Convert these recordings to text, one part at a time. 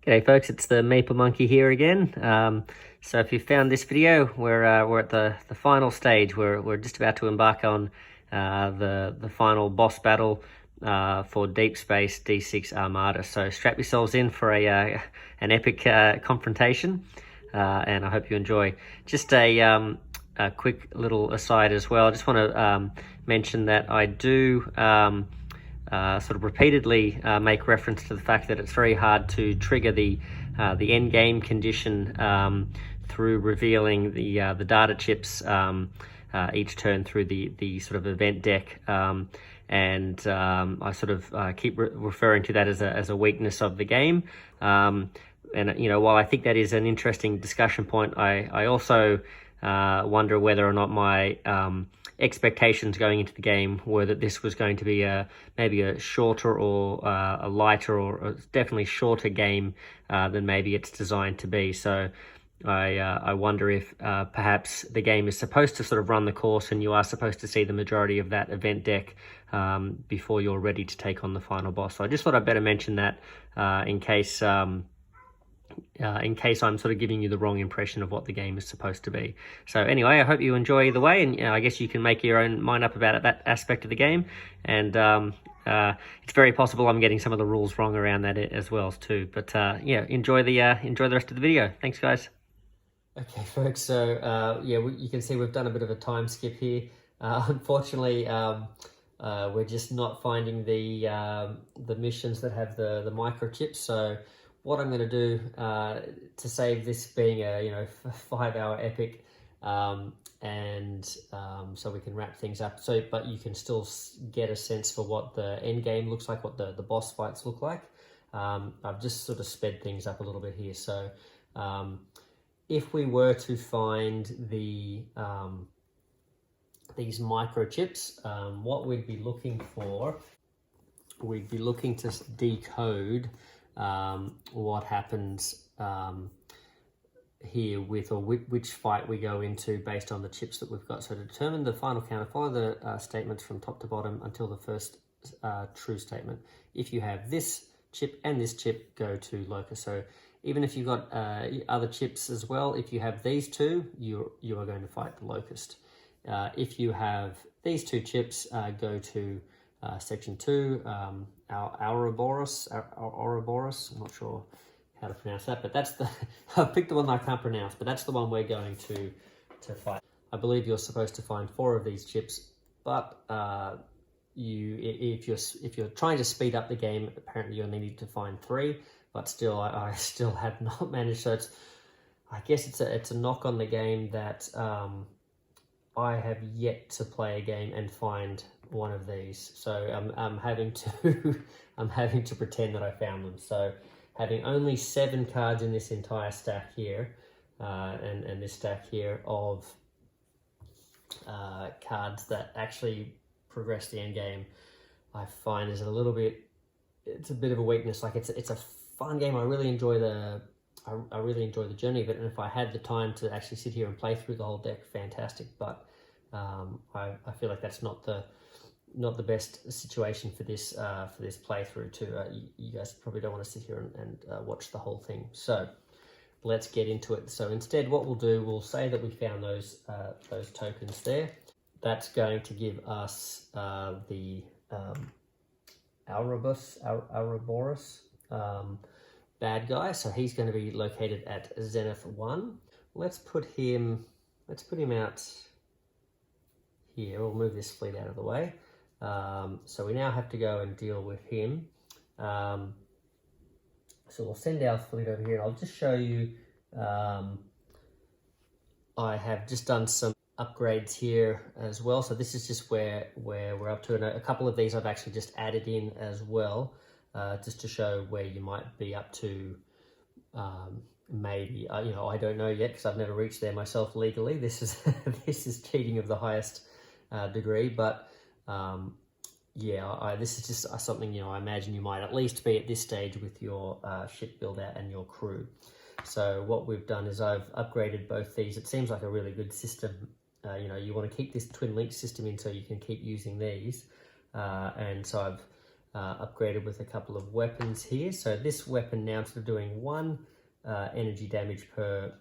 G'day folks, it's the Maple Monkey here again. So if you found this video, we're at the final stage. We're just about to embark on the final boss battle for Deep Space D-6 Armada. So strap yourselves in for an epic confrontation, and I hope you enjoy. Just a quick little aside as well. I just want to mention that I do sort of repeatedly make reference to the fact that it's very hard to trigger the end game condition through revealing the data chips each turn through the sort of event deck, and I sort of keep referring to that as a weakness of the game. And you know, while I think that is an interesting discussion point, I also wonder whether or not my expectations going into the game were that this was going to be maybe a shorter or a lighter or definitely shorter game than maybe it's designed to be. So I wonder if perhaps the game is supposed to sort of run the course and you are supposed to see the majority of that event deck before you're ready to take on the final boss. So I just thought I'd better mention that in case I'm sort of giving you the wrong impression of what the game is supposed to be. So anyway, I hope you enjoy either way, and I guess you can make your own mind up about that aspect of the game. And it's very possible I'm getting some of the rules wrong around that as well too. But yeah, enjoy the rest of the video. Thanks, guys. Okay, folks. So yeah, you can see we've done a bit of a time skip here. Unfortunately, we're just not finding the missions that have the microchips. So what I'm going to do to save this being a 5-hour epic, and so we can wrap things up. So, but you can still get a sense for what the end game looks like, what the boss fights look like. I've just sort of sped things up a little bit here. So, if we were to find these microchips, what we'd be looking for, we'd be looking to decode what happens here with, or which fight we go into based on the chips that we've got. So to determine the final counter, follow the statements from top to bottom until the first true statement. If you have this chip and this chip, go to locus. So even if you've got other chips as well, if you have these two, you are going to fight the locust. If you have these two chips, go to section 2, Ouroboros. I'm not sure how to pronounce that, but that's the I picked the one that I can't pronounce, but that's the one we're going to fight. I believe you're supposed to find 4 of these chips, but if you're trying to speed up the game, apparently you'll need to find 3. But still, I still have not managed. So I guess it's a knock on the game that I have yet to play a game and find one of these. So I'm having to I'm having to pretend that I found them. So having only 7 cards in this entire stack here, and this stack here of cards that actually progress the end game, I find is it's a bit of a weakness. Like it's a fun game. I really enjoy the journey of it, and if I had the time to actually sit here and play through the whole deck, fantastic. But I feel like that's not the best situation for this playthrough. You guys probably don't want to sit here and watch the whole thing. So let's get into it. So instead, what we'll do, we'll say that we found those tokens there. That's going to give us the Ouroboros bad guy. So he's going to be located at Zenith 1. Let's put him out here. We'll move this fleet out of the way. So we now have to go and deal with him. So we'll send our fleet over here, and I'll just show you. I have just done some upgrades here as well. So this is just where we're up to, and a couple of these I've actually just added in as well, just to show where you might be up to. Maybe I don't know yet, because I've never reached there myself legally. This is this is cheating of the highest degree, but yeah, this is just something I imagine you might at least be at this stage with your ship build out and your crew. So what we've done is I've upgraded both these. It seems like a really good system. You want to keep this twin link system in so you can keep using these, and so I've upgraded with a couple of weapons here. So this weapon now, instead of doing 1 energy damage per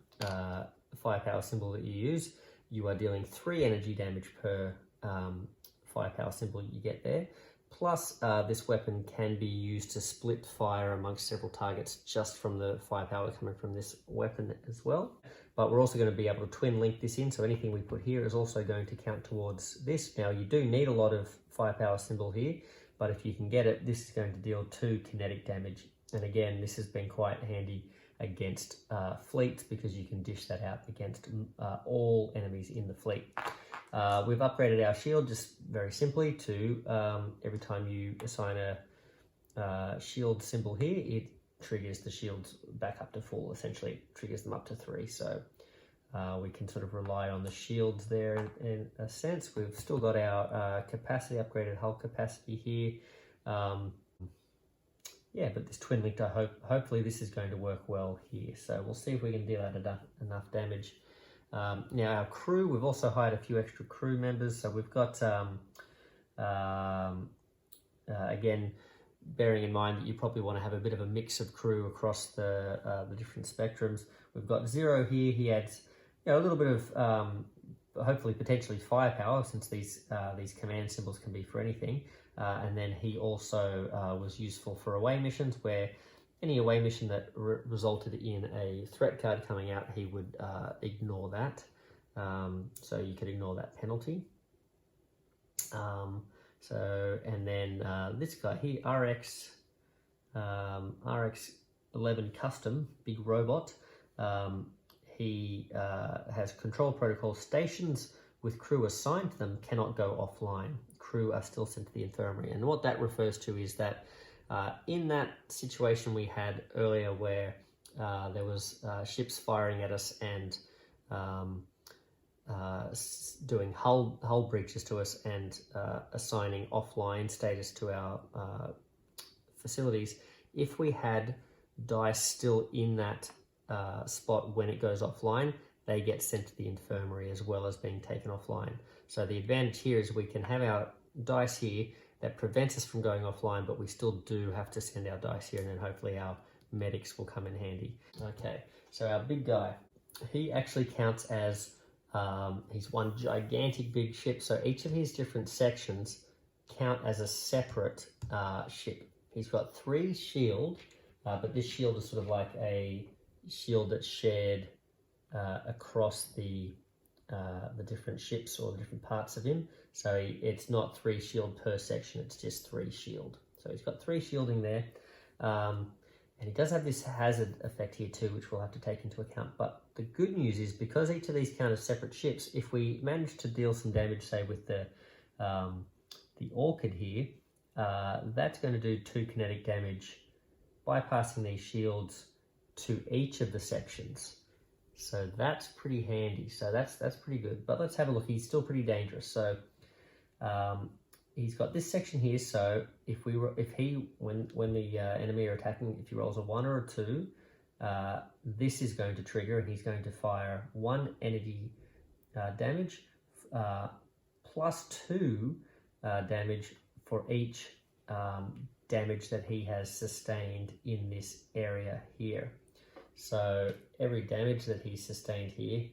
firepower symbol that you use, you are dealing 3 energy damage per firepower symbol you get there. Plus, this weapon can be used to split fire amongst several targets just from the firepower coming from this weapon as well. But we're also going to be able to twin link this in, so anything we put here is also going to count towards this. Now, you do need a lot of firepower symbol here, but if you can get it, this is going to deal 2 kinetic damage. And again, this has been quite handy against fleets, because you can dish that out against all enemies in the fleet. We've upgraded our shield just very simply to every time you assign a shield symbol here, it triggers the shields back up to full. Essentially, it triggers them up to 3. So we can sort of rely on the shields there in a sense. We've still got our capacity, upgraded hull capacity here. Yeah, but this twin linked, hopefully this is going to work well here. So we'll see if we can deal out enough damage. Now our crew, we've also hired a few extra crew members. So we've got, again, bearing in mind that you probably want to have a bit of a mix of crew across the different spectrums. We've got Zero here. He adds, you know, a little bit of hopefully potentially firepower, since these command symbols can be for anything. And then he also was useful for away missions, where any away mission that resulted in a threat card coming out, he would ignore that. So you could ignore that penalty. And then this guy here, RX11 Custom, big robot. He has control protocol. Stations with crew assigned to them cannot go offline. Crew are still sent to the infirmary. And what that refers to is that in that situation we had earlier, where there was ships firing at us and doing hull breaches to us, and assigning offline status to our facilities, if we had dice still in that spot when it goes offline, they get sent to the infirmary as well as being taken offline. So the advantage here is we can have our dice here that prevents us from going offline, but we still do have to send our dice here, and then hopefully our medics will come in handy. Okay, so our big guy, he actually counts as, he's one gigantic big ship, so each of his different sections count as a separate ship. He's got 3 shield, but this shield is sort of like a shield that's shared across the different ships or the different parts of him. So it's not 3 shield per section, it's just 3 shield. So he's got 3 shielding there. And he does have this hazard effect here too, which we'll have to take into account. But the good news is, because each of these count as separate ships, if we manage to deal some damage, say with the Orchid here, that's going to do 2 kinetic damage, bypassing these shields to each of the sections. So that's pretty handy. So that's pretty good. But let's have a look. He's still pretty dangerous. So he's got this section here. So if when the enemy are attacking, if he rolls a 1 or a 2, this is going to trigger, and he's going to fire 1 energy damage plus 2 damage for each damage that he has sustained in this area here. So every damage that he's sustained here,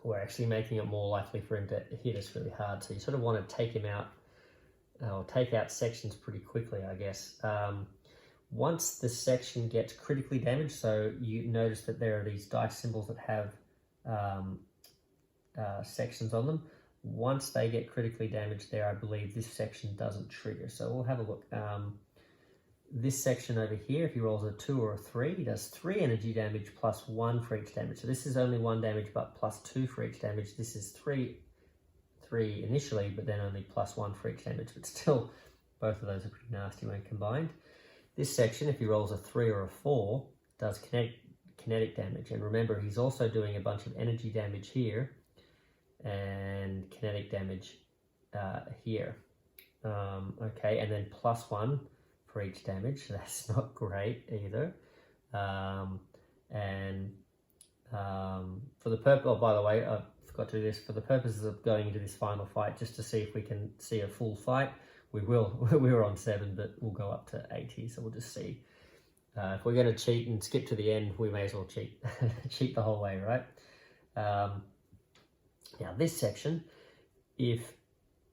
we're actually making it more likely for him to hit us really hard. So you sort of want to take him out, or take out sections pretty quickly, I guess. Once the section gets critically damaged, so you notice that there are these dice symbols that have sections on them. Once they get critically damaged there, I believe this section doesn't trigger. So we'll have a look. This section over here, if he rolls a 2 or a 3, he does 3 energy damage plus 1 for each damage. So this is only 1 damage, but plus 2 for each damage. This is 3 initially, but then only plus 1 for each damage. But still, both of those are pretty nasty when combined. This section, if he rolls a 3 or a 4, does kinetic damage. And remember, he's also doing a bunch of energy damage here and kinetic damage here. Okay, and then plus 1 for each damage. That's not great either. For the purpose, oh, by the way, I forgot to do this, for the purposes of going into this final fight, just to see if we can see a full fight, we will. We were on 7, but we'll go up to 80. So we'll just see. If we're going to cheat and skip to the end, we may as well cheat. Cheat the whole way, right? Now this section, if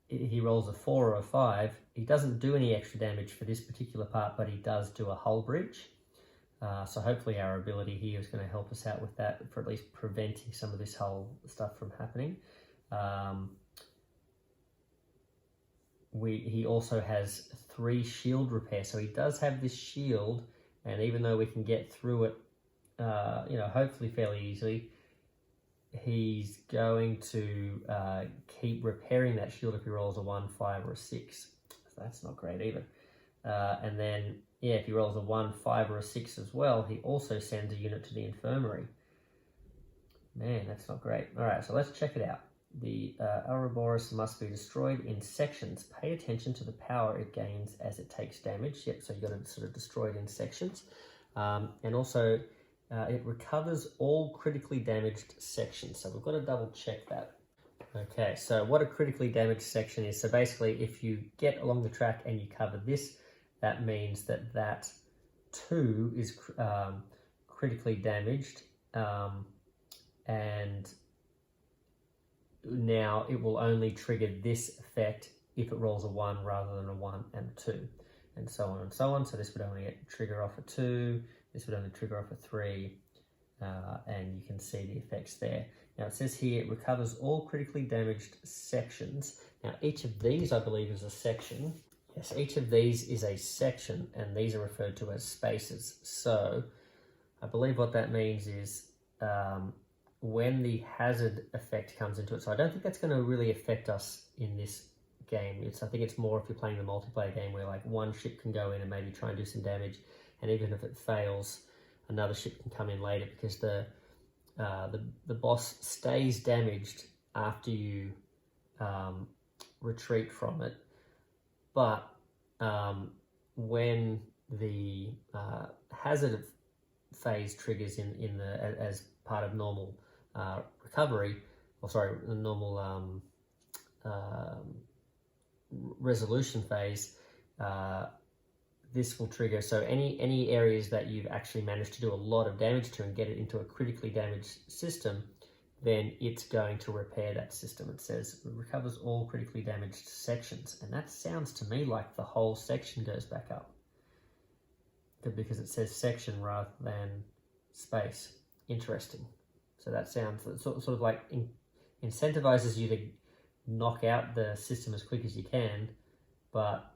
he rolls a 4 or a 5, he doesn't do any extra damage for this particular part, but he does do a hull breach. So hopefully our ability here is going to help us out with that, for at least preventing some of this whole stuff from happening. He also has 3 shield repair, so he does have this shield, and even though we can get through it, you know, hopefully fairly easily, he's going to keep repairing that shield if he rolls a 1, 5, or a 6. So that's not great either. And then, yeah, if he rolls a 1, 5, or a 6 as well, he also sends a unit to the infirmary. Man, that's not great. All right, so let's check it out. The Ouroboros must be destroyed in sections. Pay attention to the power it gains as it takes damage. Yep, so you've got to sort of destroy it in sections. And also, it recovers all critically damaged sections. So we've got to double check that. Okay, so what a critically damaged section is. So basically, if you get along the track and you cover this, that means that that 2 is critically damaged. And now it will only trigger this effect if it rolls a 1 rather than a 1 and a 2, and so on and so on. So this would only trigger off a 2, this would only trigger off a 3, and you can see the effects there. Now it says here it recovers all critically damaged sections. Now each of these, I believe, is a section. Yes, each of these is a section, and these are referred to as spaces. So I believe what that means is when the hazard effect comes into it. So I don't think that's going to really affect us in this game. I think it's more if you're playing the multiplayer game where like one ship can go in and maybe try and do some damage, and even if it fails, another ship can come in later, because the boss stays damaged after you retreat from it. But when the hazard phase triggers in the as part of normal recovery, or sorry, the normal resolution phase, this will trigger. So any areas that you've actually managed to do a lot of damage to and get it into a critically damaged system, then it's going to repair that system. It says it recovers all critically damaged sections, and that sounds to me like the whole section goes back up, because it says section rather than space. Interesting. So that sounds sort of like incentivizes you to knock out the system as quick as you can, but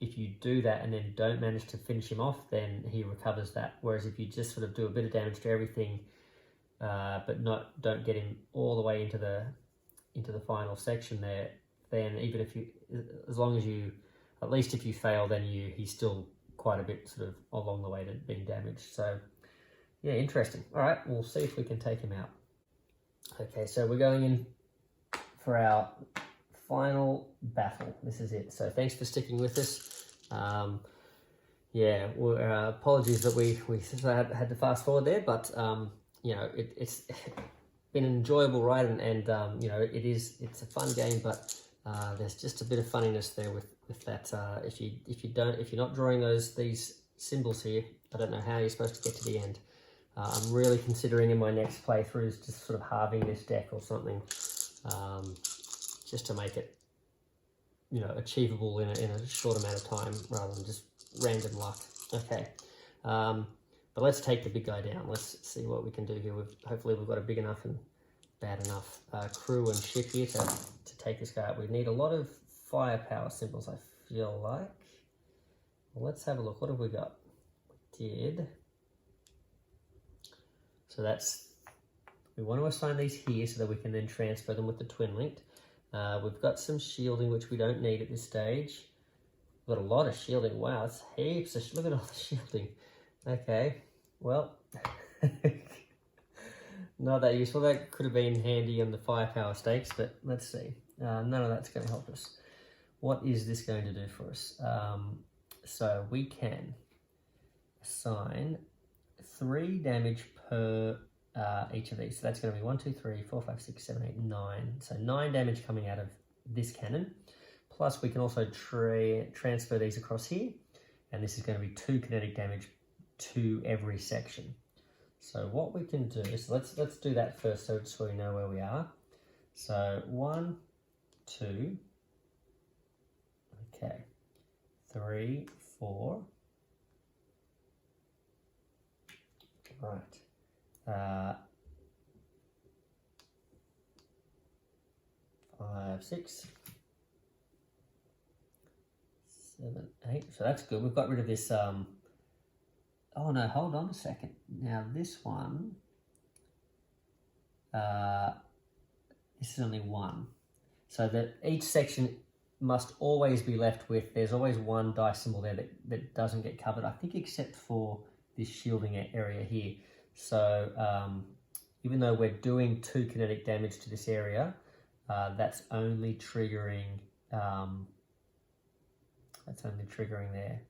if you do that and then don't manage to finish him off, then he recovers that. Whereas if you just sort of do a bit of damage to everything, but don't get him all the way into the final section there, then even if you, as long as you, at least if you fail, then he's still quite a bit sort of along the way to being damaged. So yeah, interesting. All right, we'll see if we can take him out. Okay, so we're going in for our final battle. This is it. So thanks for sticking with us. Yeah, apologies that we had to fast forward there, but you know, it's been an enjoyable ride, and you know, it's a fun game, but there's just a bit of funniness there with that. If you're not drawing these symbols here, I don't know how you're supposed to get to the end. I'm really considering in my next playthroughs just sort of halving this deck or something, just to make it, you know, achievable in a short amount of time rather than just random luck. Okay, but let's take the big guy down. Let's see what we can do here. Hopefully we've got a big enough and bad enough crew and ship here to take this guy out. We need a lot of firepower symbols, I feel like. Well, let's have a look. What have we got? We did. So we want to assign these here so that we can then transfer them with the twin linked. We've got some shielding, which we don't need at this stage. We've got a lot of shielding. Wow, that's heaps of, look at all the shielding. Okay, well, not that useful. That could have been handy on the firepower stakes, but let's see. None of that's going to help us. What is this going to do for us? So we can assign 3 damage per each of these. So that's going to be 1, 2, 3, 4, 5, 6, 7, 8, 9. So 9 damage coming out of this cannon, Plus we can also transfer these across here, and this is going to be 2 kinetic damage to every section. So what we can do is, let's do that first so we know where we are. So 1, 2, okay, 3, 4, right, 5, 6, 7, 8. So that's good. We've got rid of this. Oh no, hold on a second. Now this one, this is only 1. So that each section must always be left with, there's always 1 dice symbol there that doesn't get covered, I think, except for this shielding area here. So even though we're doing 2 kinetic damage to this area, that's only triggering there.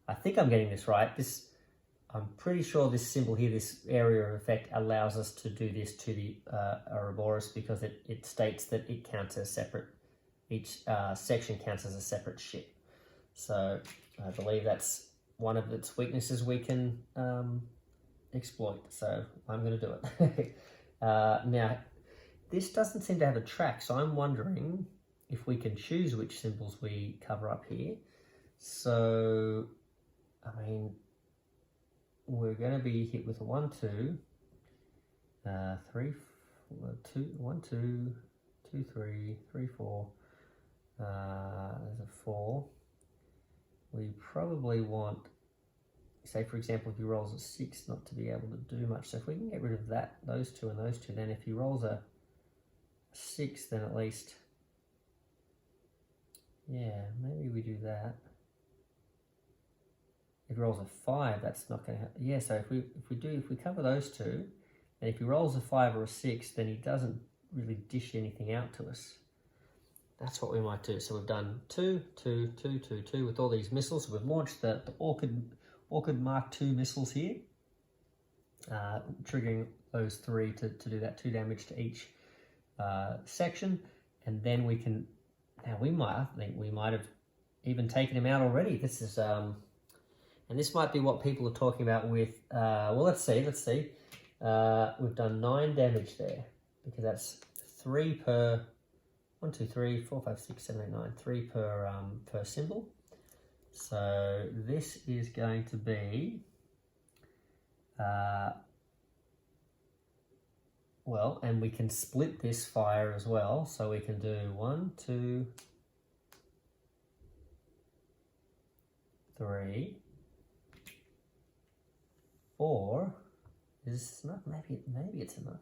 I think I'm getting this right. I'm pretty sure this symbol here, this area of effect, allows us to do this to the Ouroboros because it states that it counts as separate. Each section counts as a separate ship. So I believe that's one of its weaknesses we can exploit. So I'm going to do it. Now, this doesn't seem to have a track, so I'm wondering if we can choose which symbols we cover up here. So, I mean, we're going to be hit with a 1, 2, 3, 4, 2, 1, 2, 2, 3, 3, 4. There's a 4. We probably want, say for example, if he rolls a 6, not to be able to do much. So if we can get rid of that, those 2 and those 2, then if he rolls a 6, then at least, yeah, maybe we do that. If he rolls a 5, that's not going to happen. Yeah, so if we cover those 2, and if he rolls a 5 or a 6, then he doesn't really dish anything out to us. That's what we might do. So we've done 2, 2, 2, 2, 2 with all these missiles. So we've launched the Orchid Mark II missiles here, triggering those 3 to do that 2 damage to each section. And then we can, now I think we might have even taken him out already. This is, and this might be what people are talking about with, well, let's see. We've done 9 damage there, because that's 3 per, 1, 2, 3, 4, 5, 6, 7, 8, 9, 3 per symbol. So this is going to be, well, and we can split this fire as well. So we can do 1, 2, 3, 4. Is this enough? Maybe it's enough.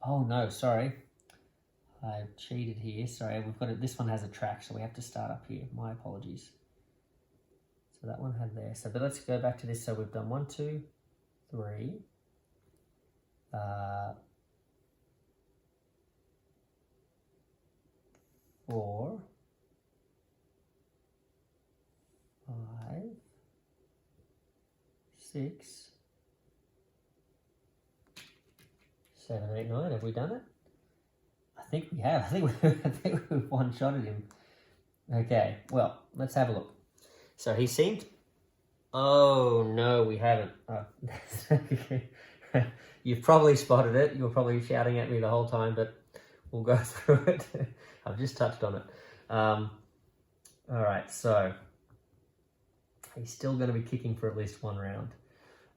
Oh no, sorry. I cheated here. Sorry, we've got it. This one has a track, so we have to start up here. My apologies. So that one had there. So, but let's go back to this. So we've done 1, 2, 3. 4, 5, 6, 7, 8, 9. Have we done it? I think we have. I think we've one-shotted him. Okay, well, let's have a look. So he seemed... Oh, no, we haven't. Oh. You've probably spotted it. You were probably shouting at me the whole time, but we'll go through it. I've just touched on it. All right, so he's still going to be kicking for at least 1 round.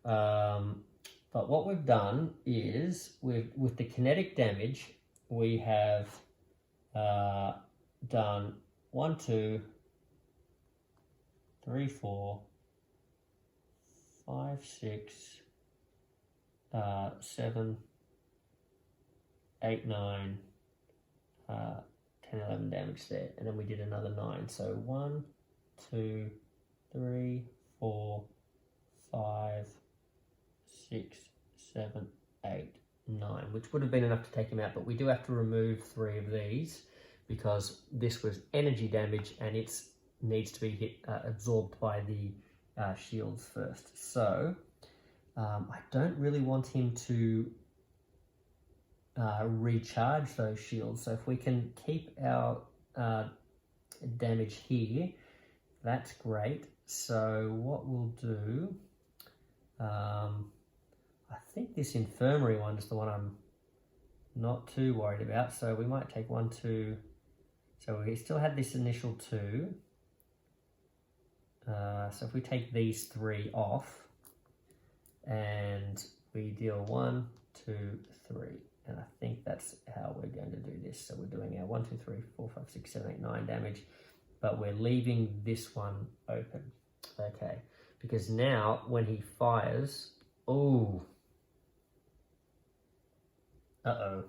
But what we've done is, with the kinetic damage, we have done 1, 2, 3, 4, 5, 6, 7, 8, 9, 10, 11 damage there, and then we did another 9. So 1, 2, 3, 4, 5, 6, 7, 8, 9, which would have been enough to take him out, but we do have to remove 3 of these because this was energy damage and it needs to be absorbed by the shields first. So I don't really want him to recharge those shields. So if we can keep our damage here. That's great. So what we'll do, I think this infirmary one is the one I'm not too worried about. So we might take 1, 2. So we still had this initial 2. So if we take these 3 off and we deal 1, 2, 3. And I think that's how we're going to do this. So we're doing our 1, 2, 3, 4, 5, 6, 7, 8, 9 damage, but we're leaving this one open. Okay, because now when he fires, oh, uh-oh,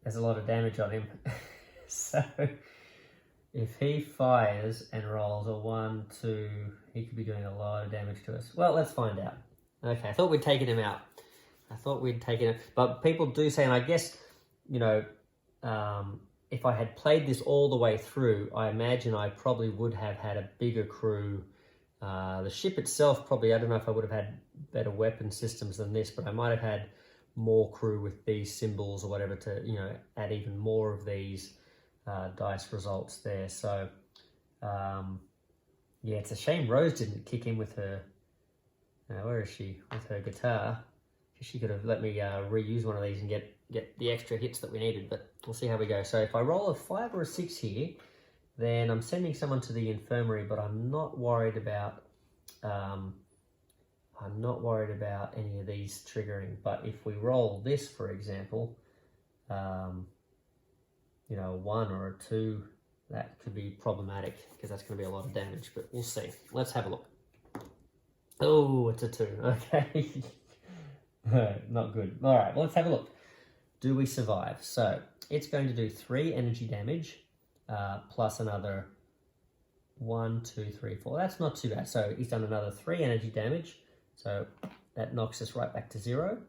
there's a lot of damage on him. So if he fires and rolls a 1, 2, he could be doing a lot of damage to us. Well, let's find out. Okay, I thought we'd taken him out. But people do say, and I guess, you know, if I had played this all the way through, I imagine I probably would have had a bigger crew. The ship itself, probably, I don't know if I would have had better weapon systems than this, but I might have had more crew with these symbols or whatever to, you know, add even more of these dice results there. So, yeah, it's a shame Rose didn't kick in with her, where is she, with her guitar. She could have let me reuse one of these and get the extra hits that we needed, but we'll see how we go. So if I roll a 5 or a 6 here, then I'm sending someone to the infirmary, but I'm not worried about any of these triggering. But if we roll this, for example, you know, a 1 or a 2, that could be problematic because that's going to be a lot of damage, but we'll see. Let's have a look. Oh, it's a 2. Okay. Not good. All right, well, let's have a look. Do we survive? So it's going to do 3 energy damage plus another 1, 2, 3, 4. That's not too bad. So he's done another 3 energy damage. So that knocks us right back to 0.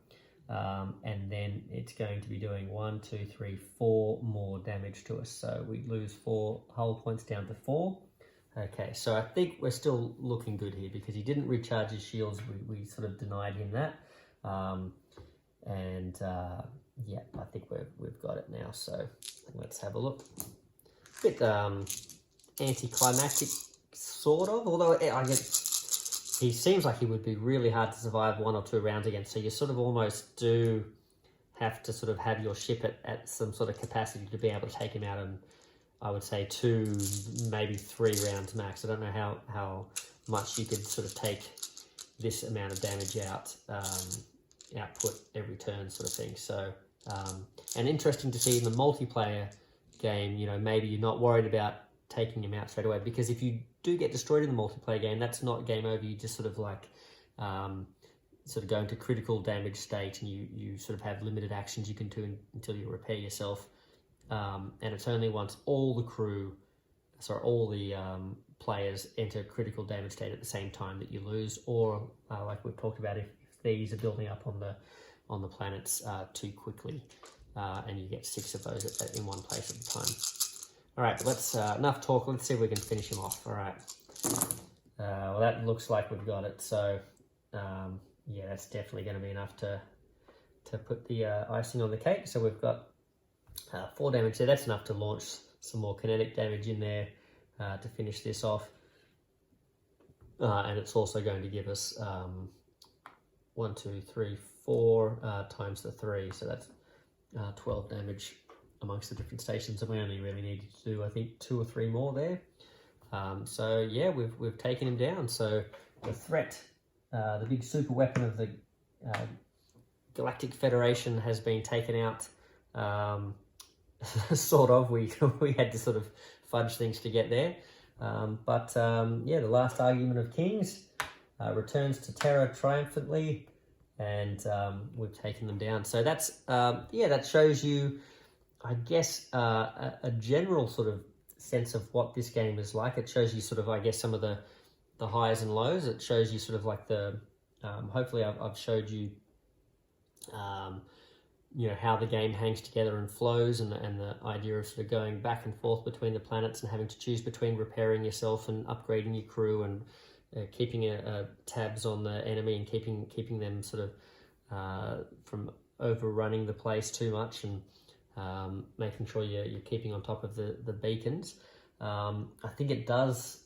And then it's going to be doing 1, 2, 3, 4 more damage to us. So we lose 4 hull points down to 4. Okay, so I think we're still looking good here because he didn't recharge his shields. We sort of denied him that. Yeah, I think we've got it now. So let's have a look. Bit anticlimactic, sort of. Although he seems like he would be really hard to survive 1 or 2 rounds against. So you sort of almost do have to sort of have your ship at some sort of capacity to be able to take him out in, I would say, 2, maybe 3 rounds max. I don't know how much you could sort of take this amount of damage output every turn, sort of thing. So, and interesting to see in the multiplayer game, you know, maybe you're not worried about taking him out straight away, because if you do get destroyed in the multiplayer game, that's not game over. You just sort of like sort of go into critical damage state, and you sort of have limited actions you can do until you repair yourself. And it's only once all the players enter critical damage state at the same time that you lose, or like we've talked about, if these are building up on the planets too quickly, and you get 6 of those in one place at a time. All right, but let's enough talk. Let's see if we can finish him off. All right. Well, that looks like we've got it. So yeah, that's definitely going to be enough to put the icing on the cake. So we've got 4 damage there. That's enough to launch some more kinetic damage in there to finish this off. And it's also going to give us 1, 2, 3, 4 times the 3. So that's 12 damage amongst the different stations. And we only really needed to do, I think, 2 or 3 more there. So yeah, we've taken him down. So the threat, the big super weapon of the Galactic Federation has been taken out. Sort of. We had to sort of fudge things to get there. Yeah, the last argument of kings returns to Terra triumphantly, and we've taken them down. So that's yeah, that shows you, I guess, a general sort of sense of what this game is like. It shows you sort of, I guess, some of the highs and lows. It shows you sort of like the hopefully I've showed you you know, how the game hangs together and flows, and the idea of sort of going back and forth between the planets and having to choose between repairing yourself and upgrading your crew, and keeping tabs on the enemy and keeping them sort of from overrunning the place too much, and making sure you're keeping on top of the beacons. I think it does,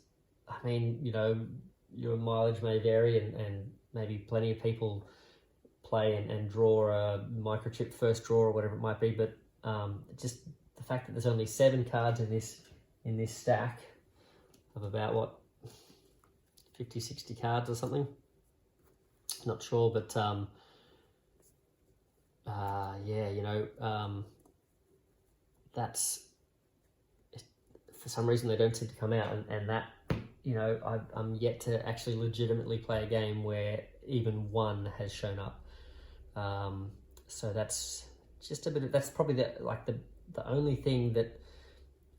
I mean, you know, your mileage may vary, and maybe plenty of people play and draw a microchip first draw or whatever it might be, but just the fact that there's only 7 cards in this stack of about, what, 50, 60 cards or something, not sure, but yeah, you know, that's, for some reason they don't seem to come out, and that, you know, I'm yet to actually legitimately play a game where even one has shown up. So that's just a bit of, that's probably the only thing that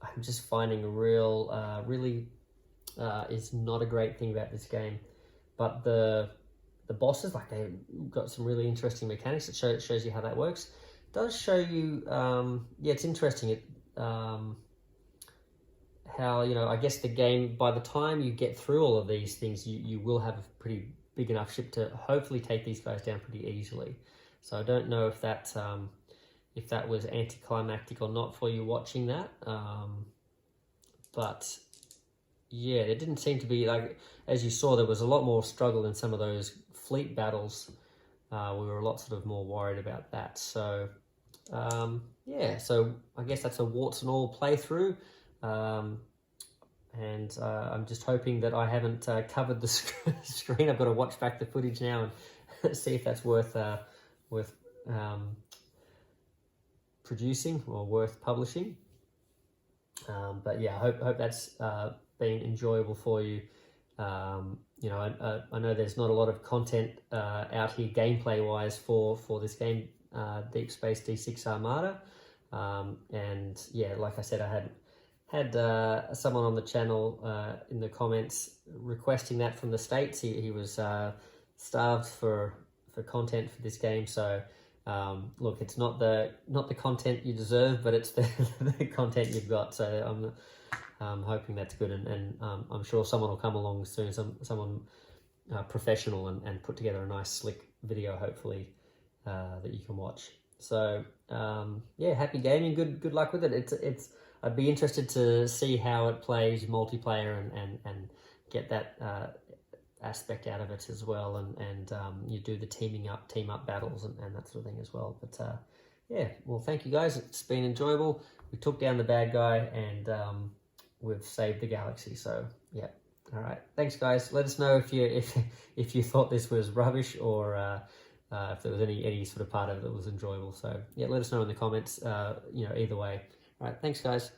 I'm just finding really is not a great thing about this game. But the bosses, like, they've got some really interesting mechanics. It shows you how that works. It does show you, yeah, it's interesting. How, you know, I guess the game, by the time you get through all of these things, you will have a pretty big enough ship to hopefully take these guys down pretty easily. So I don't know if that was anticlimactic or not for you watching that, but yeah, it didn't seem to be, like, as you saw, there was a lot more struggle in some of those fleet battles. We were a lot sort of more worried about that. So yeah, so I guess that's a warts and all playthrough. And I'm just hoping that I haven't covered the screen. I've got to watch back the footage now and see if that's worth producing or worth publishing. But yeah, I hope that's been enjoyable for you. You know, I know there's not a lot of content out here gameplay wise for this game, Deep Space D6 Armada. And yeah, like I said, I had someone on the channel in the comments requesting that from the States. He was starved for content for this game. So look, it's not the content you deserve, but it's the content you've got. So I'm hoping that's good, and I'm sure someone will come along soon, someone professional, and put together a nice slick video, hopefully, that you can watch. So yeah, happy gaming, good luck with it. It's I'd be interested to see how it plays multiplayer and get that aspect out of it as well, and you do the team up battles and that sort of thing as well. But yeah, well, thank you guys. It's been enjoyable. We took down the bad guy, and we've saved the galaxy. So yeah, all right. Thanks, guys. Let us know if you thought this was rubbish, or if there was any sort of part of it that was enjoyable. So yeah, let us know in the comments. You know, either way. All right, thanks, guys.